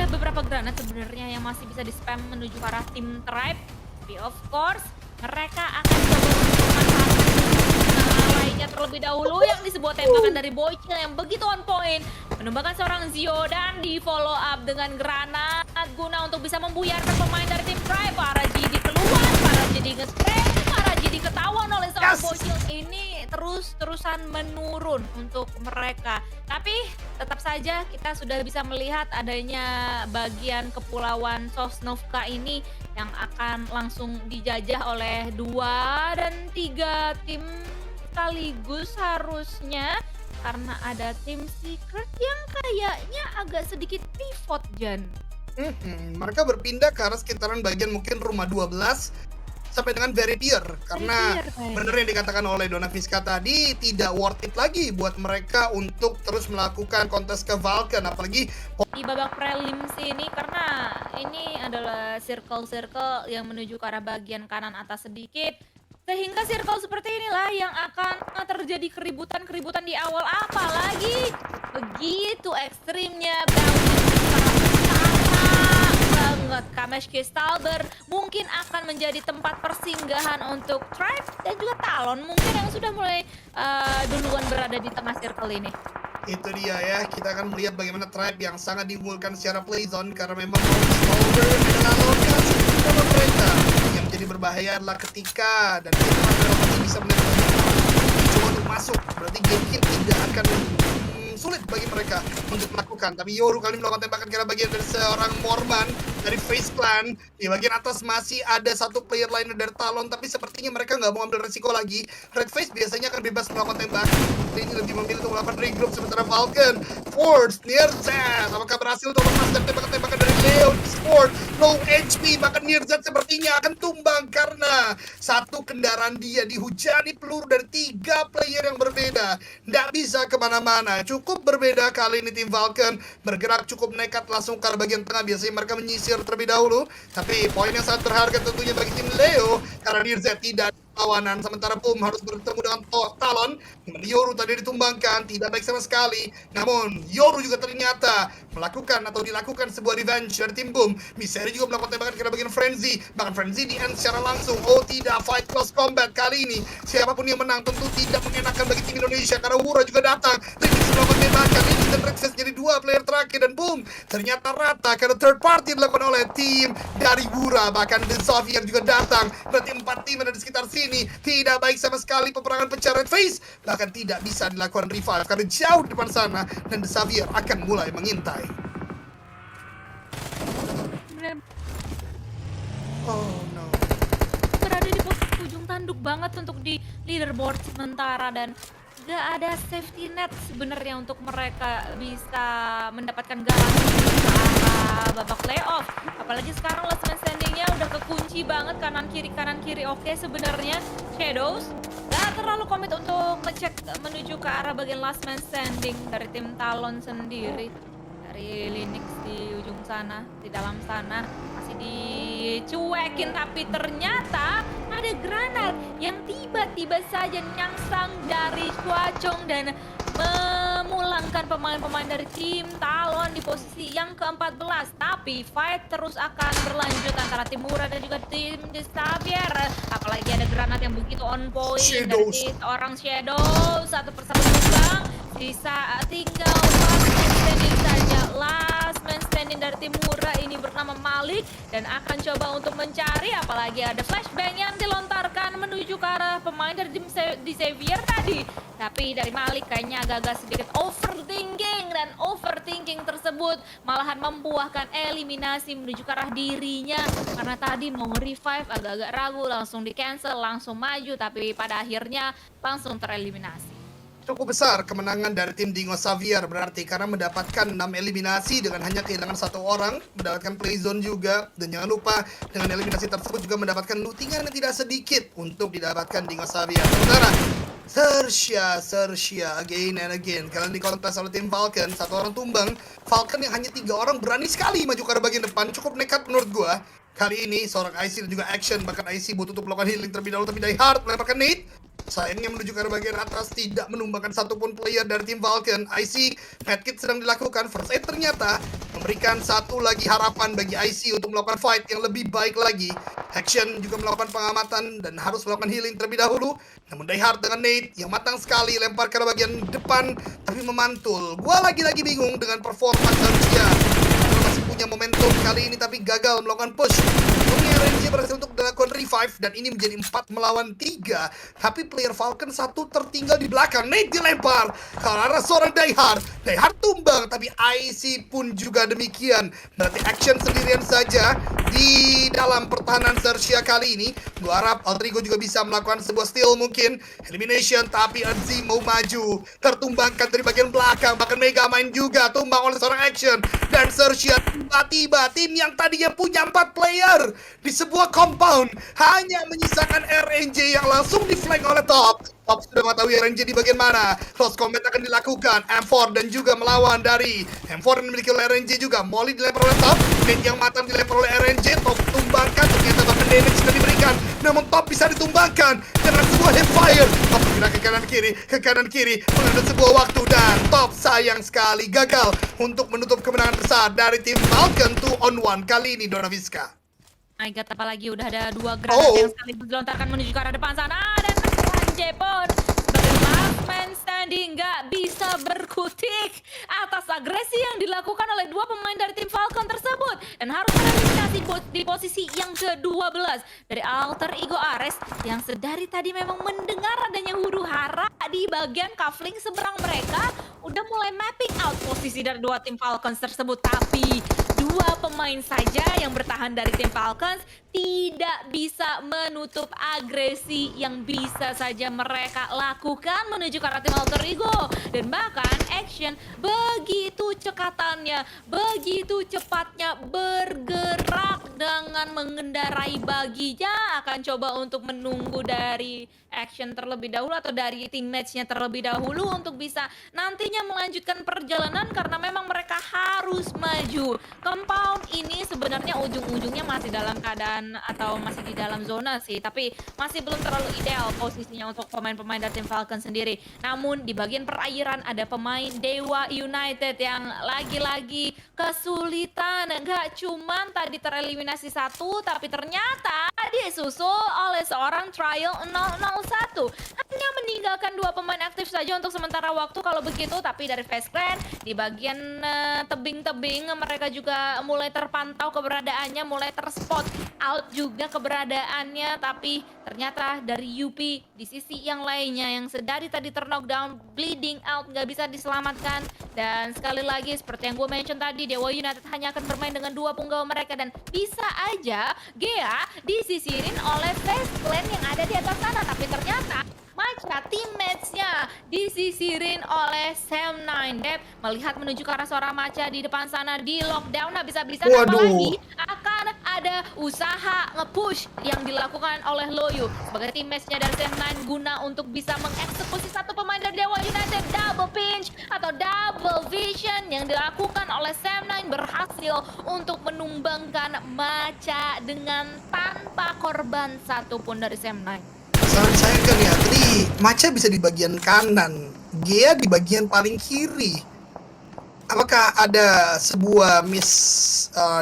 beberapa granat sebenarnya yang masih bisa di-spam menuju ke arah tim Tribe. Tapi of course, mereka akan coba untuk memanfaatkan lainnya terlebih dahulu yang di sebuah tembakan dari Bocil yang begitu on point. Menumbangkan seorang Zio dan di follow up dengan granat guna untuk bisa membuyarkan pemain dari tim Tribe. Para GD keluar, para GD nge-spray, para GD ketahuan oleh seorang Bocil. Ini terus-terusan menurun untuk mereka. Tapi tetap saja kita sudah bisa melihat adanya bagian kepulauan Sosnovka ini yang akan langsung dijajah oleh 2 dan 3 tim sekaligus harusnya, karena ada tim Secret yang kayaknya agak sedikit pivot, Jan. Mereka berpindah ke arah sekitaran bagian mungkin rumah 12 sampai dengan very pure, karena benar yang dikatakan oleh Dona Fiska tadi, tidak worth it lagi buat mereka untuk terus melakukan kontes ke Vulcan, apalagi Di babak prelims ini, karena ini adalah circle-circle yang menuju ke arah bagian kanan atas sedikit, sehingga circle seperti inilah yang akan terjadi keributan-keributan di awal, apalagi begitu ekstrimnya banget. Kamesh Kistalber mungkin akan menjadi tempat persinggahan untuk Tribe dan juga Talon mungkin yang sudah mulai duluan berada di tengah circle ini. itu dia ya, kita akan melihat bagaimana Tribe yang sangat diunggulkan secara playzone karena memang Stalber adalah lokasi utama mereka. Yang menjadi berbahaya adalah ketika dan kita masih bisa melihat coba untuk masuk, berarti game kill tidak akan sulit bagi mereka untuk melakukan. Tapi Yoru kali ini melakukan tembakan ke arah bagian dari seorang Morman dari Face Clan. Di bagian atas masih ada satu player lainnya dari Talon, tapi sepertinya mereka nggak mau ambil resiko lagi. Red Face biasanya akan bebas melakukan tembakan, ini lebih memilih untuk melakukan regroup. Sementara Vulcan Force Nearzat apakah berhasil untuk lepas dari tembakan-tembakan dari Leo Sport? Low HP, bahkan Nearzat sepertinya akan tumbang karena satu kendaraan dia dihujani peluru dari 3 player yang berbeda. Nggak bisa kemana-mana, cukup berbeda kali ini tim Vulcan bergerak cukup nekat langsung ke arah bagian tengah. Biasanya mereka menyisir terlebih dahulu, tapi poin yang sangat berharga tentunya bagi tim Leo karena Nearzat tidak lawanan, sementara Boom harus bertemu dengan Talon. Yoru tadi ditumbangkan, tidak baik sama sekali. Namun Yoru juga ternyata melakukan atau dilakukan sebuah revenge dari tim Boom. Miseri juga melakukan tembakan ke bagian Frenzy, bahkan Frenzy di end secara langsung. Oh tidak, fight close combat kali ini. Siapapun yang menang tentu tidak mengenakan bagi tim Indonesia karena Wura juga datang. Ricky melakukan tembakan, ini dan Rexes jadi 2 player terakhir dan Boom ternyata rata karena third party dilakukan oleh tim dari Wura. Bahkan The Xavier juga datang. Berarti 4 tim ada di sekitar sini. Tidak baik sama sekali peperangan pecah Red Face, bahkan tidak bisa dilakukan revive karena jauh di depan sana dan The Xavier akan mulai mengintai. Oh no. Berada di posisi ujung tanduk banget untuk di leaderboard sementara dan gak ada safety net sebenarnya untuk mereka bisa mendapatkan garansi ke arah babak playoff. Apalagi sekarang last man standing-nya udah kekunci banget kanan kiri oke sebenarnya. Shadows gak terlalu komit untuk ngecek menuju ke arah bagian last man standing dari tim Talon sendiri. Dari Linux di ujung sana, di dalam sana masih dicuekin, tapi ternyata ada granat yang tiba-tiba saja nyangsang dari Chwachong dan memulangkan pemain-pemain dari tim Talon di posisi yang ke-14. Tapi fight terus akan berlanjut antara tim Wura dan juga tim The Xavier. Apalagi ada granat yang begitu on point dari seorang Shadow. Satu persatu tumbang, sisa tinggal last man standing saja. Last man standing dari tim Wura ini bernama Malik dan akan coba untuk mencari, apalagi ada flashbang yang dilontarkan menuju ke arah pemain dari tim Xavier tadi. Tapi dari Malik kayaknya agak-agak sedikit overthinking, dan overthinking tersebut malahan membuahkan eliminasi menuju ke arah dirinya. Karena tadi mau revive agak-agak ragu, langsung di cancel, langsung maju, tapi pada akhirnya langsung tereliminasi. Cukup besar kemenangan dari tim Dingo Xavier berarti karena mendapatkan 6 eliminasi dengan hanya kehilangan 1 orang, mendapatkan playzone juga, dan jangan lupa dengan eliminasi tersebut juga mendapatkan lootingan yang tidak sedikit untuk didapatkan Dingo Xavier. Sementara Sersha again and again kalian dikontes oleh tim Vulcan, 1 orang tumbang. Vulcan yang hanya 3 orang berani sekali maju ke arah bagian depan, cukup nekat menurut gua. Kali ini seorang IC dan juga Action, bahkan IC butuh untuk melakukan healing terlebih dahulu, tapi Die Hard melemparkan nade. Sayangnya menuju ke arah bagian atas tidak menumbangkan satupun player dari tim Falcon. IC medkit sedang dilakukan, first aid ternyata memberikan satu lagi harapan bagi IC untuk melakukan fight yang lebih baik lagi. Action juga melakukan pengamatan dan harus melakukan healing terlebih dahulu. Namun Die Hard dengan nade yang matang sekali lempar ke arah bagian depan tapi memantul. Gua lagi-lagi bingung dengan performa Serbia. Masih punya momentum kali ini tapi gagal melakukan push. Untungnya RNG berhasil untuk dilakukan revive dan ini menjadi 4 melawan 3. Tapi player Falcon satu tertinggal di belakang. Nate dilempar ke arah seorang Die Hard. Die Hard tumbang tapi IC pun juga demikian. Berarti Action sendirian saja di dalam pertahanan Serbia kali ini. Gua harap Altrigo juga bisa melakukan sebuah steal mungkin. Elimination tapi Arzi mau maju. Tertumbangkan dari bagian belakang. Bahkan Mega main juga tumbang oleh seorang Action. Dan Serbia tiba-tiba tim yang tadinya punya 4 player di sebuah compound hanya menyisakan RNJ yang langsung di-flank oleh Top. Top sudah mengetahui RNJ di bagian mana. Close combat akan dilakukan. M4 dan juga melawan dari M4 yang dimiliki oleh RNJ juga. Molly dilempar oleh Top. Net yang matang dilempar oleh RNJ. Top tumbangkan. Ternyata bahkan damage sudah diberikan. Namun Top bisa ditumbangkan dengan sebuah hipfire. Top bergerak ke kanan kiri mengambil sebuah waktu dan Top sayang sekali gagal untuk menutup kemenangan besar dari tim Falcon 2-on-1 kali ini, Donaviska. My God, apalagi udah ada 2 granat yang sekaligus dilontarkan menuju ke arah depan sana. Dan RNJ pun sebagai last man standing nggak bisa berkutik atas agresi yang dilakukan oleh 2 pemain dari tim Falcon tersebut. Dan harus tereliminasi di posisi yang ke-12 dari Alter Ego Ares yang sedari tadi memang mendengar adanya huru hara di bagian kafling seberang mereka. Udah mulai mapping out posisi dari 2 tim Falcons tersebut. Tapi 2 pemain saja yang bertahan dari tim Falcons tidak bisa menutup agresi yang bisa saja mereka lakukan menuju ke arah tim Alter Ego. Dan bahkan Action begitu cekatannya, begitu cepatnya bergerak dengan mengendarai baginya, akan coba untuk menunggu dari Action terlebih dahulu atau dari teammates-nya terlebih dahulu untuk bisa nantinya melanjutkan perjalanan karena memang mereka harus maju. Compound ini sebenarnya ujung-ujungnya masih dalam keadaan atau masih di dalam zona sih, tapi masih belum terlalu ideal posisinya untuk pemain-pemain dari tim Falcon sendiri. Namun di bagian perairan ada pemain Dewa United yang lagi-lagi kesulitan. Nggak cuman tadi tereliminasi 1, tapi ternyata disusul oleh seorang Trial 001. Hanya meninggalkan 2 pemain aktif saja untuk sementara waktu kalau begitu, tapi dari Face Clan di bagian tebing-tebing mereka juga mulai terpantau keberadaannya, mulai terspot out juga keberadaannya, tapi ternyata dari UP di sisi yang lainnya yang sedari tadi terknockdown, bleeding out, nggak bisa diselamatkan. Dan sekali lagi seperti yang gue mention tadi, Dewa United hanya akan bermain dengan 2 punggawa mereka dan bisa aja Gea disisirin oleh Face Clan yang ada di atas sana, tapi ternyata Macha teammates-nya disisirin oleh Sam9. Dep melihat menuju ke arah seorang Macha di depan sana di lockdown habis-habisan, apalagi akan ada usaha nge-push yang dilakukan oleh Loyu sebagai teammates-nya dari Sam9 guna untuk bisa mengeksekusi 1 pemain dari Dewa United. Double pinch atau double vision yang dilakukan oleh Sam9 berhasil untuk menumbangkan Macha dengan tanpa korban satupun dari Sam9. Sangat disayangkan ya, tadi Macha bisa di bagian kanan, Gea di bagian paling kiri. Apakah ada sebuah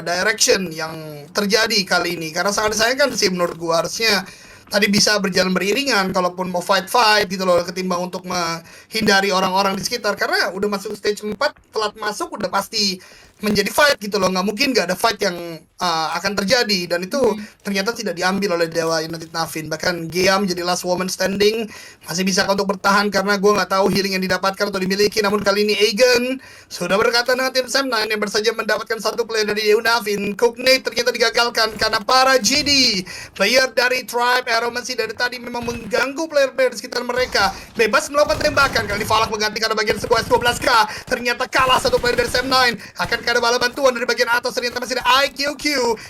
direction yang terjadi kali ini? Karena sangat disayangkan sih menurut gua, harusnya tadi bisa berjalan beriringan kalaupun mau fight gitu loh, ketimbang untuk menghindari orang-orang di sekitar. Karena udah masuk stage 4, telat masuk udah pasti menjadi fight gitu loh, nggak mungkin nggak ada fight yang akan terjadi, dan itu ternyata tidak diambil oleh Dewa United Navin. Bahkan Gea menjadi last woman standing, masih bisa untuk bertahan karena gue nggak tahu healing yang didapatkan atau dimiliki. Namun kali ini Eigen sudah berkata dengan tim Sam9 yang baru saja mendapatkan 1 player dari Dewa Navin. Cooknate ternyata digagalkan karena para GD player dari Tribe Arrow masih dari tadi memang mengganggu player-player di sekitar mereka, bebas melakukan tembakan. Kali ini Falak mengganti karena bagian sebuah 12k, ternyata kalah 1 player dari Sam9. Akan Apakah ada bala bantuan dari bagian atas? Ternyata masih ada IQQ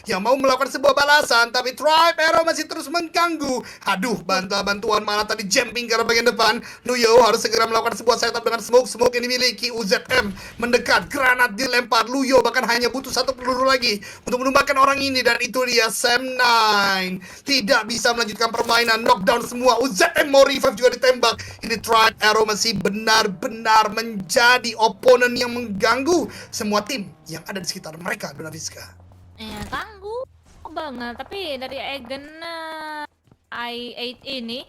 yang mau melakukan sebuah balasan, tapi Tribe Arrow masih terus mengganggu. Aduh, bantuan malah tadi jumping ke arah bagian depan. Luyo harus segera melakukan sebuah setup dengan smoke yang dimiliki. UZM mendekat, granat dilempar. Luyo bahkan hanya butuh satu peluru lagi untuk menumbangkan orang ini, dan itu dia Sam9 tidak bisa melanjutkan permainan. Knockdown semua. UZM mau revive juga ditembak. Ini Tribe Arrow masih benar-benar menjadi oponen yang mengganggu semua tim yang ada di sekitar mereka, Dona Rizka. Ya, ganggu banget. Tapi dari Egen I8 ini,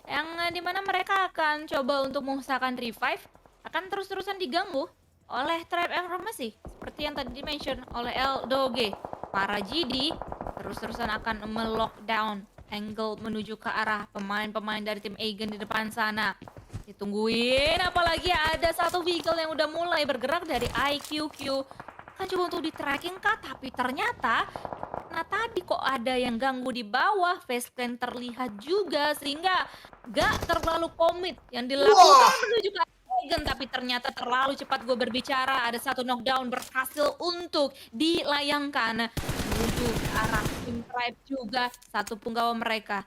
yang dimana mereka akan coba untuk mengusahakan revive, akan terus-terusan diganggu oleh Tribe Arrow masih. Seperti yang tadi di-mention oleh L-Doge. Para GD terus-terusan akan melockdown angle menuju ke arah pemain-pemain dari tim Egen di depan sana. Ditungguin, apalagi ada satu vehicle yang udah mulai bergerak dari IQQ. Kan coba untuk di tracking kah, tapi ternyata nah tadi kok ada yang ganggu di bawah, facecam terlihat juga sehingga gak terlalu komit yang dilakukan menuju ke Egen, tapi ternyata terlalu cepat gue berbicara. Ada satu knockdown berhasil untuk dilayangkan menuju ke arah tim Tribe juga. Satu punggawa mereka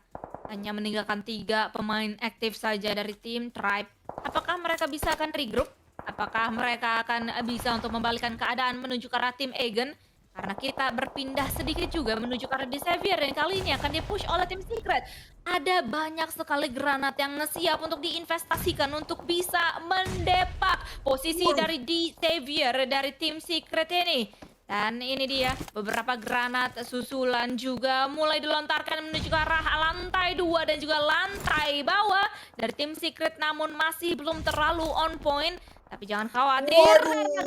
hanya meninggalkan 3 pemain aktif saja dari tim Tribe. Apakah mereka bisa akan regroup? Apakah mereka akan bisa untuk membalikkan keadaan menuju ke arah tim Egen? Karena kita berpindah sedikit juga menuju ke arah The Savior, dan kali ini akan dipush oleh tim Secret. Ada banyak sekali granat yang siap untuk diinvestasikan untuk bisa mendepak posisi dari The Savior dari tim Secret ini. Dan ini dia, beberapa granat susulan juga mulai dilontarkan menuju ke arah lantai 2 dan juga lantai bawah dari tim Secret, namun masih belum terlalu on point. Tapi jangan khawatir,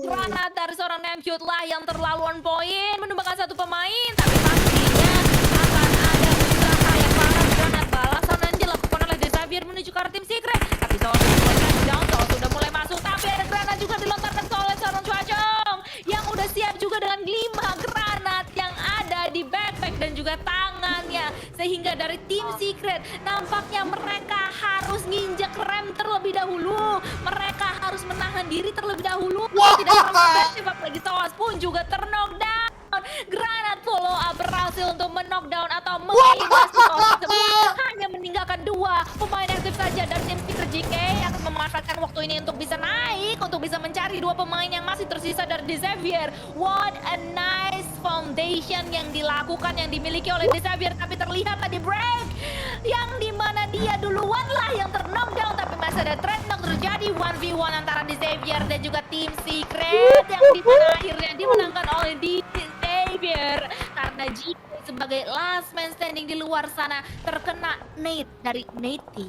granat dari seorang Nemcute lah yang terlalu on point, menumbangkan satu pemain. Tapi pastinya akan ada usaha yang parah, granat balasan yang dilakukan oleh The Savior menuju ke arah tim Secret. Tapi Soul sudah mulai down, Soul sudah mulai masuk, tapi ada granat juga dilontarkan oleh seorang Chwachong yang udah siap juga dengan 5 granat yang ada di backpack dan juga tangannya. Sehingga dari tim Secret nampaknya mereka harus nginjek rem terlebih dahulu. Mereka harus menahan diri terlebih dahulu. Tidak terlalu efektif, apalagi Soas pun juga terknockdown. Granat follow up berhasil untuk menockdown atau mengimbas Soas tersebut. Hanya meninggalkan 2 pemain aktif saja dari tim Secret. JK akan memanfaatkan waktu ini untuk bisa naik, untuk bisa mencari 2 pemain yang masih tersisa dari The Savior. What a nice foundation yang dilakukan, yang dimiliki oleh The Savior. Tapi terlihat tadi break yang dimana dia duluan lah yang terknockdown, tapi masih ada trade knock terjadi 1v1 antara The Savior dan juga tim Secret yang dimana akhirnya dimenangkan oleh The Savior karena JK sebagai last man standing di luar sana terkena nade dari Nate.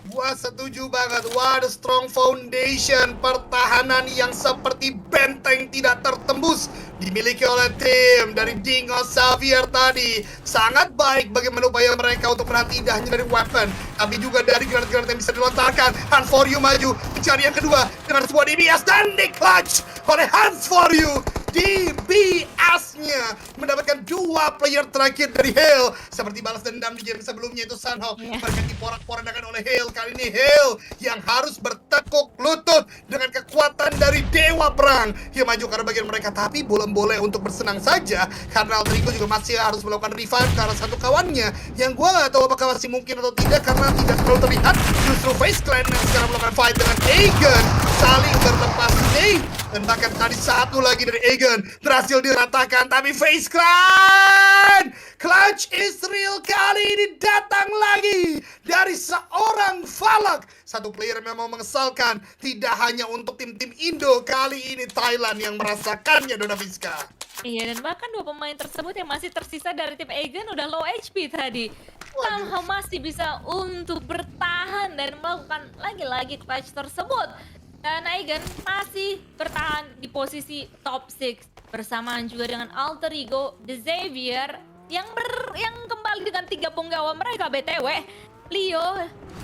Gua setuju banget. What a strong foundation. Pertahanan yang seperti benteng tidak tertembus dimiliki oleh tim dari Dingo Xavier tadi. Sangat baik bagaimana upaya mereka untuk menahan tidak hanya dari weapon, tapi juga dari granat-granat yang bisa dilontarkan. Hunt for You maju mencari yang kedua dengan sebuah DBS dan di clutch oleh Hunt for You. DBS-nya mendapatkan 2 player terakhir dari Hale. Seperti balas dendam di game sebelumnya itu Sunhawk mereka diporak-porandakan oleh Hale. Kali ini Hale yang harus bertekuk lutut dengan kekuatan dari Dewa Perang yang maju ke arah bagian mereka. Tapi boleh untuk bersenang saja karena Aldrigo juga masih harus melakukan revive ke arah satu kawannya yang gua nggak tahu apakah masih mungkin atau tidak karena tidak terlalu terlihat. Justru Face Clan yang sekarang melakukan fight dengan Egan saling berlepas nih. Dan bahkan tadi satu lagi dari Egan berhasil diratakan, tapi Face Clan clutch is real kali ini datang lagi dari seorang Falak. Satu player yang memang mengesalkan, tidak hanya untuk tim-tim Indo, kali ini Thailand yang merasakannya, Dona Fiska. Iya, dan bahkan 2 pemain tersebut yang masih tersisa dari tim Egan udah low HP tadi. Somehow masih bisa untuk bertahan dan melakukan lagi-lagi clutch tersebut. Dan Egan masih bertahan di posisi top 6 bersamaan juga dengan Alter Ego The Savior yang kembali dengan 3 punggawa mereka BTW. Leo,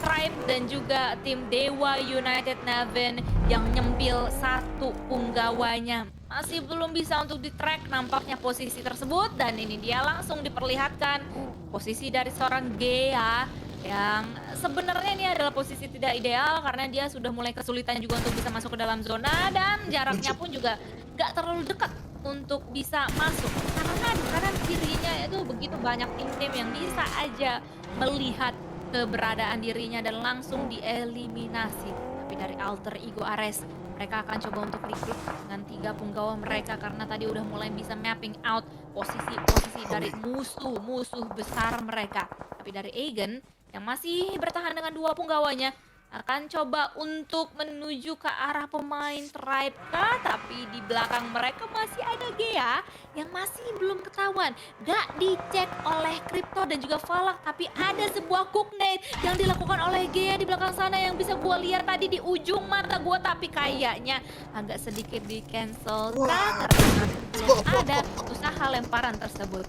Tribe dan juga tim Dewa United Naven yang nyempil 1 punggawanya. Masih belum bisa untuk di-track nampaknya posisi tersebut, dan ini dia langsung diperlihatkan posisi dari seorang Gea yang sebenarnya ini adalah posisi tidak ideal karena dia sudah mulai kesulitan juga untuk bisa masuk ke dalam zona dan jaraknya pun juga gak terlalu dekat untuk bisa masuk. Karena di kanan kirinya itu begitu banyak tim-tim yang bisa aja melihat keberadaan dirinya dan langsung dieliminasi. Tapi dari Alter Ego Ares, mereka akan coba untuk rekrut dengan 3 punggawa mereka karena tadi udah mulai bisa mapping out posisi-posisi dari musuh-musuh besar mereka. Tapi dari Eigen yang masih bertahan dengan 2 punggawanya akan coba untuk menuju ke arah pemain Tribe kah? Tapi di belakang mereka masih ada Gea yang masih belum ketahuan. Gak dicek oleh Crypto dan juga Valak, tapi ada sebuah cook nade yang dilakukan oleh Gea di belakang sana yang bisa gua lihat tadi di ujung mata gua, tapi kayaknya agak sedikit di cancel kah? Karena belum ada usaha lemparan tersebut.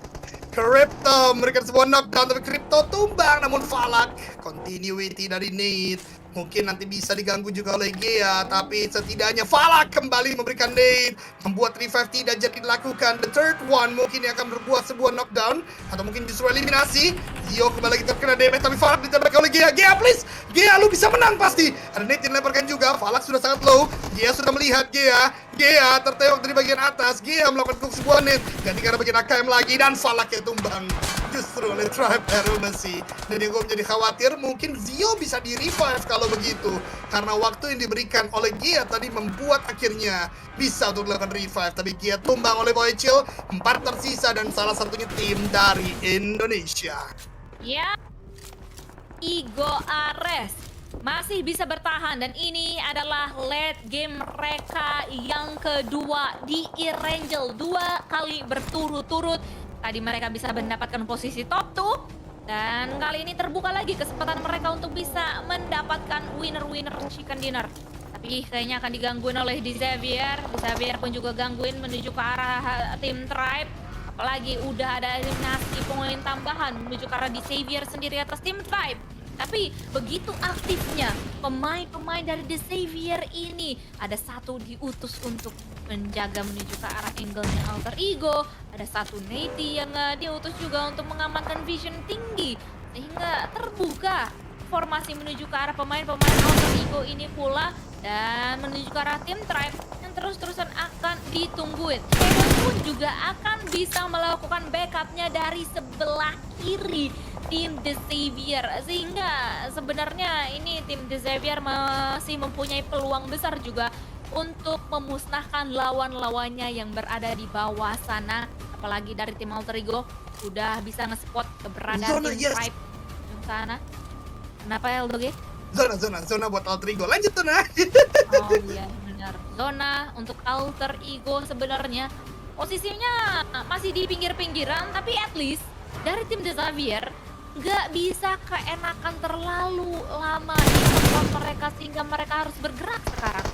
Crypto memberikan sebuah knockdown, tapi Crypto tumbang, namun Valak continuity dari Nate mungkin nanti bisa diganggu juga oleh Gea, tapi setidaknya Valak kembali memberikan nade, membuat revive tidak jadi dilakukan. The third one mungkin yang akan berbuat sebuah knockdown atau mungkin justru eliminasi. Zio kembali lagi terkena damage, tapi Valak ditembak oleh Gea. Gea please, Gea lu bisa menang pasti. Ada nade yang dilemparkan juga, Valak sudah sangat low. Gea sudah melihat Gea tertewak dari bagian atas. Gea melakukan cook sebuah nade, ganti ke arah bagian AKM lagi, dan Valak yang tumbang justru oleh Tribe Arromacy. Dan yang gue menjadi khawatir mungkin Zio bisa di revive kalau begitu, karena waktu yang diberikan oleh Gea tadi membuat akhirnya bisa untuk dilakukan revive. Tapi Gea tumbang oleh Boychill, 4 tersisa dan salah satunya tim dari Indonesia. Ya, Ego Ares masih bisa bertahan dan ini adalah late game mereka yang kedua di Erangel, 2 kali berturut-turut. Tadi mereka bisa mendapatkan posisi top 2 dan kali ini terbuka lagi kesempatan mereka untuk bisa mendapatkan winner-winner chicken dinner. Tapi kayaknya akan digangguin oleh Xavier. Xavier pun juga gangguin menuju ke arah tim Tribe. Apalagi udah ada eliminasi poin tambahan menuju ke arah Xavier sendiri atas tim Tribe. Tapi begitu aktifnya pemain-pemain dari The Xavier ini, ada satu diutus untuk menjaga menuju ke arah angle-nya Alter Ego, ada satu Nate yang diutus juga untuk mengamankan vision tinggi sehingga terbuka formasi menuju ke arah pemain-pemain Alter Ego ini pula dan menuju ke arah tim Tribe yang terus-terusan akan ditungguin. Ewan pun juga akan bisa melakukan backupnya dari sebelah kiri tim The Xavier, sehingga sebenarnya ini tim The Xavier masih mempunyai peluang besar juga untuk memusnahkan lawan-lawannya yang berada di bawah sana. Apalagi dari tim Alter Ego udah bisa nge-spot keberadaan Zona, tim yes. Tribe di sana. Kenapa ya Eldoge? Zona buat Alter Ego. Lanjut tuh nah. Oh iya benar. Zona untuk Alter Ego sebenarnya posisinya masih di pinggir-pinggiran, tapi at least dari tim The Xavier nggak bisa keenakan terlalu lama di tempat mereka sehingga mereka harus bergerak sekarang.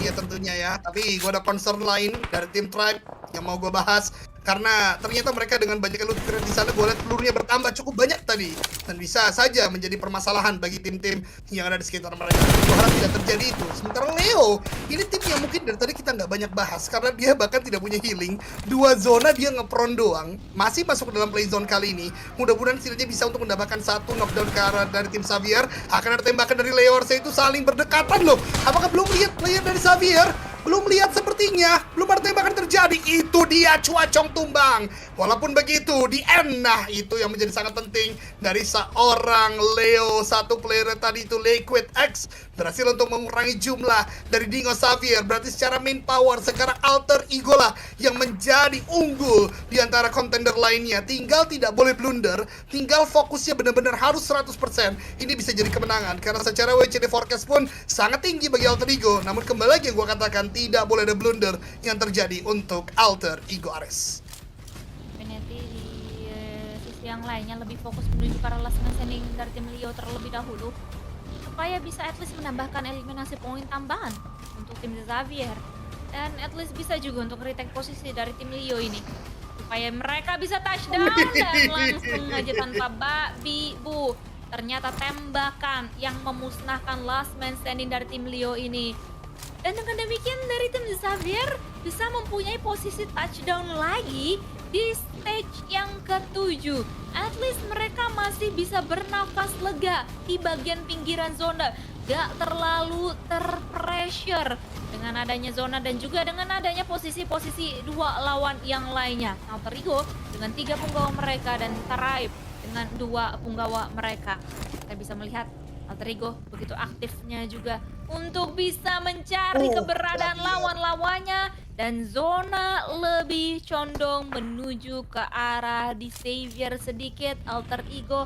Dia tentunya ya, tapi gue ada concern lain dari tim Tribe yang mau gue bahas. Karena ternyata mereka dengan banyaknya loot crate di sana, gue lihat pelurunya bertambah cukup banyak tadi. Dan bisa saja menjadi permasalahan bagi tim-tim yang ada di sekitar mereka. Gue harap tidak terjadi itu. Sementara Leo, ini tim yang mungkin dari tadi kita nggak banyak bahas. Karena dia bahkan tidak punya healing. 2 zona dia ngepron doang. Masih masuk ke dalam play zone kali ini. Mudah-mudahan setidaknya bisa untuk mendapatkan 1 knockdown ke arah dari tim Xavier. Akan ada tembakan dari Leo, itu saling berdekatan loh. Apakah belum lihat player dari Xavier? Belum lihat sepertinya, belum ada tembakan terjadi. Itu dia Cuacong tumbang. Walaupun begitu, di end, nah itu yang menjadi sangat penting dari seorang Leo. Satu player tadi itu Liquid X berhasil untuk mengurangi jumlah dari Dingo Xavier. Berarti secara main power sekarang Alter Ego lah yang menjadi unggul di antara kontender lainnya. Tinggal tidak boleh blunder, tinggal fokusnya benar-benar harus 100%. Ini bisa jadi kemenangan karena secara WCD forecast pun sangat tinggi bagi Alter Ego. Namun kembali lagi yang gue katakan, tidak boleh ada blunder yang terjadi untuk Alter Ego Ares. Penalti di sisi yang lainnya lebih fokus menuju ke arah last man standing dari tim Leo terlebih dahulu supaya bisa at least menambahkan eliminasi poin tambahan untuk tim Xavier dan at least bisa juga untuk retake posisi dari tim Leo ini supaya mereka bisa touchdown dan langsung aja tanpa babi bu. Ternyata tembakan yang memusnahkan last man standing dari tim Leo ini. Dan dengan demikian dari tim Xavier bisa mempunyai posisi touchdown lagi di stage yang ke-7. At least mereka masih bisa bernafas lega di bagian pinggiran zona. Gak terlalu terpressure dengan dengan adanya zona dan juga dengan adanya posisi-posisi 2 lawan yang lainnya. Alter Ego dengan 3 punggawa mereka dan Tribe dengan 2 punggawa mereka. Kita bisa melihat Alter Ego begitu aktifnya juga untuk bisa mencari keberadaan lawan-lawannya, dan zona lebih condong menuju ke arah di Xavier sedikit. Alter Ego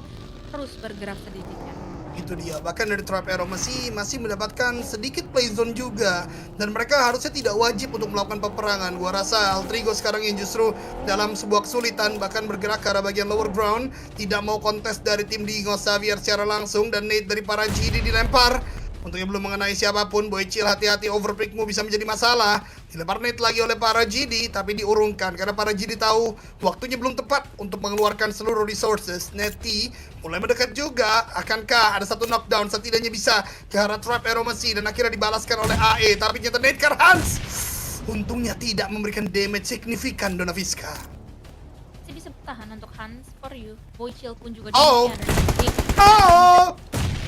terus bergerak sedikit. Itu dia, bahkan dari Trap Arrow masih mendapatkan sedikit play zone juga, dan mereka harusnya tidak wajib untuk melakukan peperangan. Gua rasa Alter Ego sekarang yang justru dalam sebuah kesulitan, bahkan bergerak ke arah bagian lower ground, tidak mau kontes dari tim Dingo Xavier secara langsung, dan nade dari para GD dilempar. Untungnya belum mengenai siapapun. Boychill, hati-hati, overpickmu bisa menjadi masalah. Dilempar nade lagi oleh para GD, tapi diurungkan karena para GD tahu waktunya belum tepat untuk mengeluarkan seluruh resources. Netty mulai mendekat juga. Akankah ada satu knockdown setidaknya bisa ke arah Trap Arrow Messi, dan akhirnya dibalaskan oleh AE, tapi ternyata nade ke Hans. Untungnya tidak memberikan damage signifikan Donaviska. Masih bisa bertahan untuk Hans for you. Boychill pun juga Oh. demikian.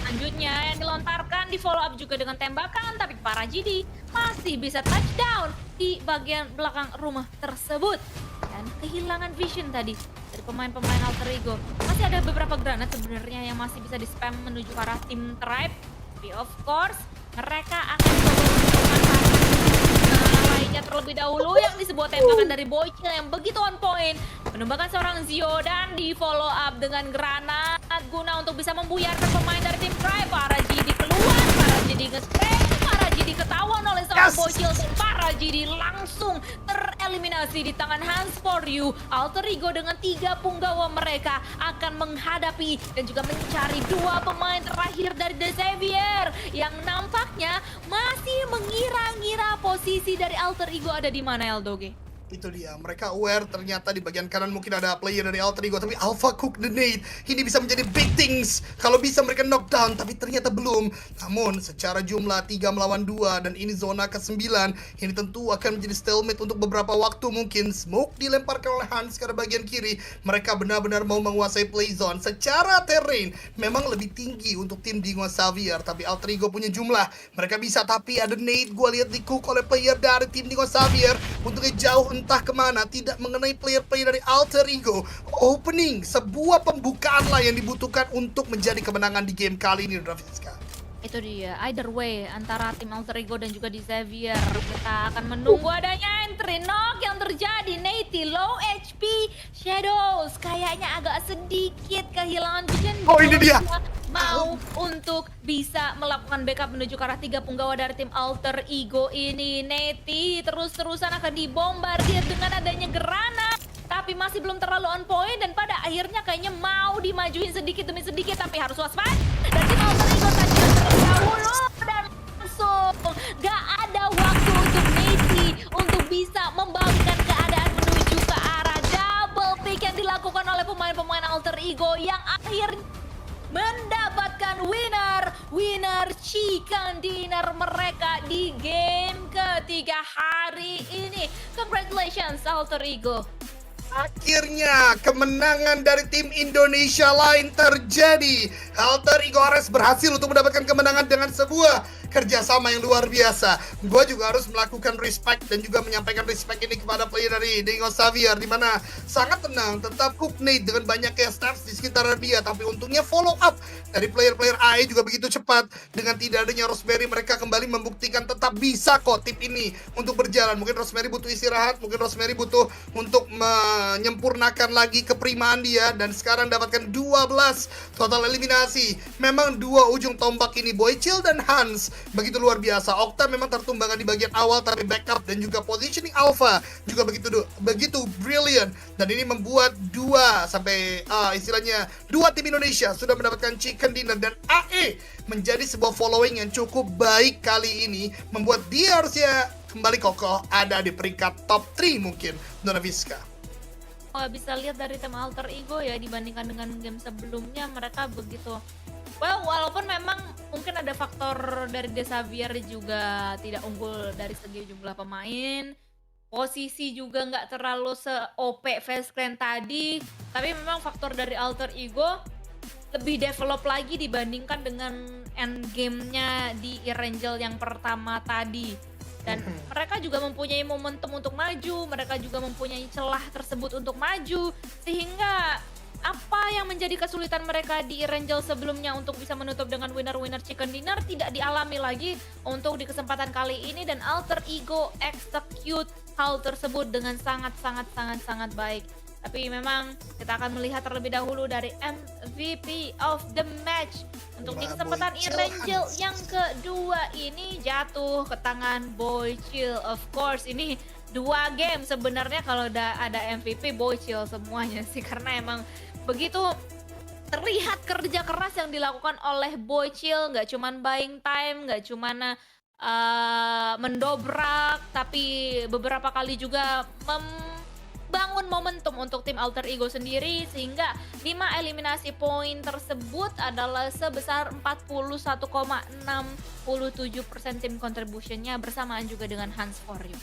Selanjutnya yang dilontarkan di follow up juga dengan tembakan, tapi para GD masih bisa touchdown di bagian belakang rumah tersebut. Dan kehilangan vision tadi dari pemain-pemain Alter Ego. Masih ada beberapa granat sebenarnya yang masih bisa di-spam menuju ke arah tim Tribe. Tapi of course, mereka akan coba untuk memanfaatkan lainnya terlebih dahulu, yang di sebuah tembakan dari Boychill yang begitu on point, menembakkan seorang Zio dan di follow up dengan granat guna untuk bisa membuyarkan pemain dari tim Tribe. Para GD keluar, para GD nge-spray, para GD ketahuan oleh seorang Boychill, dan para GD langsung tereliminasi di tangan Hans for you. Alter Ego dengan 3 punggawa mereka akan menghadapi dan juga mencari 2 pemain terakhir dari The Xavier yang nampaknya masih mengira-ngira posisi dari Alter Ego ada di mana, Eldoge. Itu dia, mereka aware ternyata di bagian kanan mungkin ada player dari Alter Ego, tapi Alpha Cook the Nade ini bisa menjadi big things kalau bisa mereka knockdown, tapi ternyata belum. Namun secara jumlah 3 melawan 2, dan ini zona ke-9, ini tentu akan menjadi stalemate untuk beberapa waktu mungkin. Smoke dilemparkan oleh Hans ke arah bagian kiri. Mereka benar-benar mau menguasai play zone. Secara terrain memang lebih tinggi untuk tim Dingo Xavier, tapi Alter Ego punya jumlah, mereka bisa, tapi ada nade gua lihat di cook oleh player dari tim Dingo Xavier. Untungnya jauh entah kemana, tidak mengenai player-player dari Alter Ego. Opening, sebuah pembukaan lah yang dibutuhkan untuk menjadi kemenangan di game kali ini, Draviska. Itu dia, either way antara tim Alter Ego dan juga di Xavier, kita akan menunggu adanya entry knock yang terjadi. Nate low HP, Shadows kayaknya agak sedikit kehilangan vision. Oh, ini dia. Mau untuk bisa melakukan backup menuju ke arah 3 punggawa dari tim Alter Ego ini. Nate terus-terusan akan dibombardir dengan adanya granat, tapi masih belum terlalu on point, dan pada akhirnya kayaknya mau dimajuin sedikit demi sedikit, tapi harus waspada. Dan tim Alter Ego tadi terlebih dahulu, dan langsung gak ada waktu untuk Nate untuk bisa membalikkan keadaan menuju ke arah double pick yang dilakukan oleh pemain-pemain Alter Ego yang akhirnya mendapatkan winner chicken dinner mereka di game ketiga hari ini. Congratulations Alter Ego. Akhirnya kemenangan dari tim Indonesia lain terjadi. Alter Ego Ares berhasil untuk mendapatkan kemenangan dengan sebuah kerjasama yang luar biasa. Gue juga harus melakukan respect dan juga menyampaikan respect ini kepada player dari Dingo Xavier, di mana sangat tenang, tetap hook nade dengan banyaknya staff di sekitar dia, tapi untungnya follow up dari player-player AE juga begitu cepat. Dengan tidak adanya Rosemary, mereka kembali membuktikan tetap bisa kok tim ini untuk berjalan. Mungkin Rosemary butuh istirahat, mungkin Rosemary butuh untuk menyempurnakan lagi keprimaan dia, dan sekarang dapatkan 12 total eliminasi. Memang dua ujung tombak ini, Boychill dan Hans, begitu luar biasa. Okta memang tertumbangkan di bagian awal, tapi backup dan juga positioning Alpha juga begitu brilliant, dan ini membuat istilahnya dua tim Indonesia sudah mendapatkan chicken dinner, dan AE menjadi sebuah following yang cukup baik kali ini, membuat dia harusnya kembali kokoh ada di peringkat top 3 mungkin, Donaviska. Oh, bisa lihat dari tim Alter Ego ya, dibandingkan dengan game sebelumnya mereka begitu. Well, walaupun memang mungkin ada faktor dari The Xavier juga tidak unggul dari segi jumlah pemain, posisi juga nggak terlalu se-OP Face Clan tadi, tapi memang faktor dari Alter Ego lebih develop lagi dibandingkan dengan end game-nya di Erangel yang pertama tadi. Dan mereka juga mempunyai momentum untuk maju, mereka juga mempunyai celah tersebut untuk maju, sehingga apa yang menjadi kesulitan mereka di Erangel sebelumnya untuk bisa menutup dengan winner-winner chicken dinner tidak dialami lagi untuk di kesempatan kali ini, dan Alter Ego execute hal tersebut dengan sangat baik. Tapi memang kita akan melihat terlebih dahulu dari MVP of the match untuk di kesempatan Erangel yang kedua ini jatuh ke tangan Boychill. Of course ini 2 game sebenarnya kalau ada MVP Boychill semuanya sih, karena emang begitu terlihat kerja keras yang dilakukan oleh Boychill, nggak cuman buying time, nggak cuman mendobrak, tapi beberapa kali juga membangun momentum untuk tim Alter Ego sendiri, sehingga 5 eliminasi poin tersebut adalah sebesar 41,67% tim contributionnya bersamaan juga dengan Hans For You.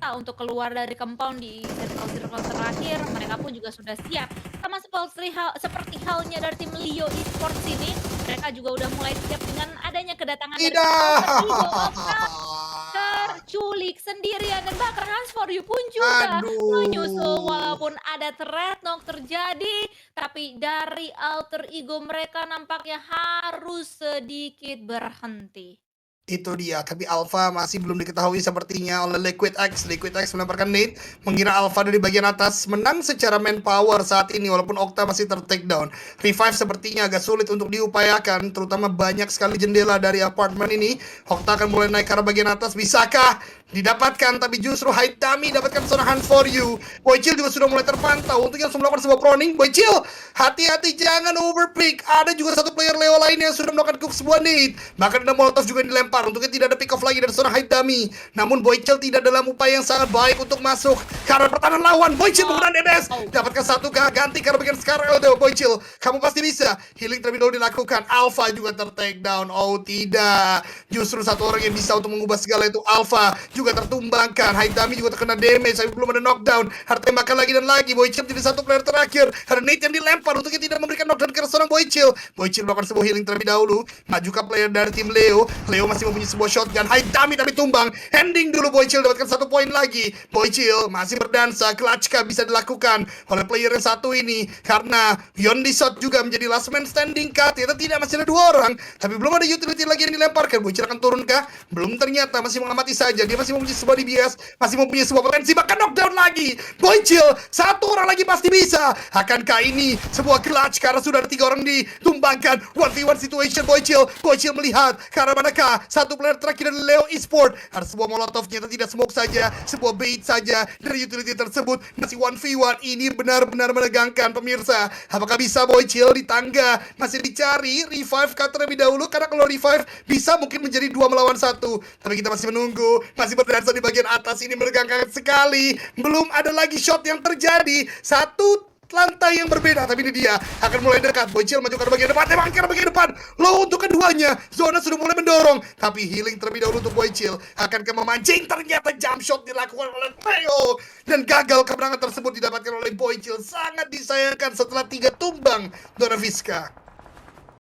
Untuk keluar dari compound di circle-circle terakhir, mereka pun juga sudah siap. Sama seperti halnya dari tim Leo Esports ini, mereka juga udah mulai siap dengan adanya kedatangan dari Alter Ego. Okta terculik sendirian, dan bahkan Hans For You pun juga menyusul walaupun ada threat knock terjadi, tapi dari Alter Ego mereka nampaknya harus sedikit berhenti. Itu dia, tapi Alpha masih belum diketahui sepertinya oleh Liquid X. Liquid X melemparkan nade, mengira Alpha dari bagian atas menang secara manpower saat ini, walaupun Okta masih ter-takedown. Revive sepertinya agak sulit untuk diupayakan, terutama banyak sekali jendela dari apartemen ini. Okta akan mulai naik ke arah bagian atas, bisakah didapatkan? Tapi justru Haitami dapatkan serangan For You. Boychill juga sudah mulai terpantau untuk yang sudah melakukan sebuah proning. Boychill, hati-hati jangan overpick. Ada juga satu player Leo lain yang sudah melakukan sebuah nade, bahkan ada molotov juga yang dilempar. Untuknya tidak ada pick off lagi dari seorang Haitami. Namun Boychill tidak dalam upaya yang sangat baik untuk masuk karena pertahanan lawan. Boychill menggunakan DBS, dapatkan satu ganti karena bagian sekarang. Boychill, kamu pasti bisa. Healing terlebih dahulu dilakukan. Alpha juga ter-takedown. Oh tidak, justru satu orang yang bisa untuk mengubah segala itu. Alpha juga tertumbangkan. Haitami juga terkena damage, tapi belum ada knockdown. Harus tembakan lagi dan lagi. Boychill jadi satu player terakhir. Ada nade yang dilempar, untuknya tidak memberikan knockdown ke seorang Boychill. Boychill melakukan sebuah healing terlebih dahulu. Maju ke player dari tim Leo. Leo masih mempunyai sebuah shotgun. Haitami tapi tumbang. Ending dulu. Boychill dapatkan 1 poin lagi. Boychill masih berdansa. Clutchkah bisa dilakukan oleh player yang satu ini, karena Beyond the Shot juga menjadi last man standing kah? Ternyata tidak, masih ada 2 orang, tapi belum ada utility lagi yang dilemparkan. Boychill akan turun kah? Belum, ternyata masih mengamati saja. Dia masih mempunyai sebuah DBS, masih mempunyai sebuah potensi, bahkan knockdown lagi. Boychill, 1 orang lagi pasti bisa. Akankah ini sebuah clutch karena sudah ada 3 orang ditumbangkan? 1v1 situation. Boychill melihat ke arah manakah satu player terakhir dari Leo Esports. Ada sebuah molotov, ternyata tidak smoke saja, sebuah bait saja dari utility tersebut. Masih 1v1. Ini benar-benar menegangkan pemirsa. Apakah bisa Boychill di tangga? Masih dicari revive kah terlebih dahulu, karena kalau revive bisa mungkin menjadi 2 melawan 1. Tapi kita masih menunggu, masih berdansa di bagian atas. Ini menegangkan sekali. Belum ada lagi shot yang terjadi. Satu lantai yang berbeda, tapi ini dia akan mulai dekat. Boychill maju ke bagian depan, tembakan ke bagian depan. Low untuk keduanya. Zona sudah mulai mendorong, tapi healing terlebih dahulu untuk Boychill. Akankah memancing? Ternyata jump shot dilakukan oleh Theo, dan gagal kemenangan tersebut didapatkan oleh Boychill. Sangat disayangkan setelah 3 tumbang Donaviska.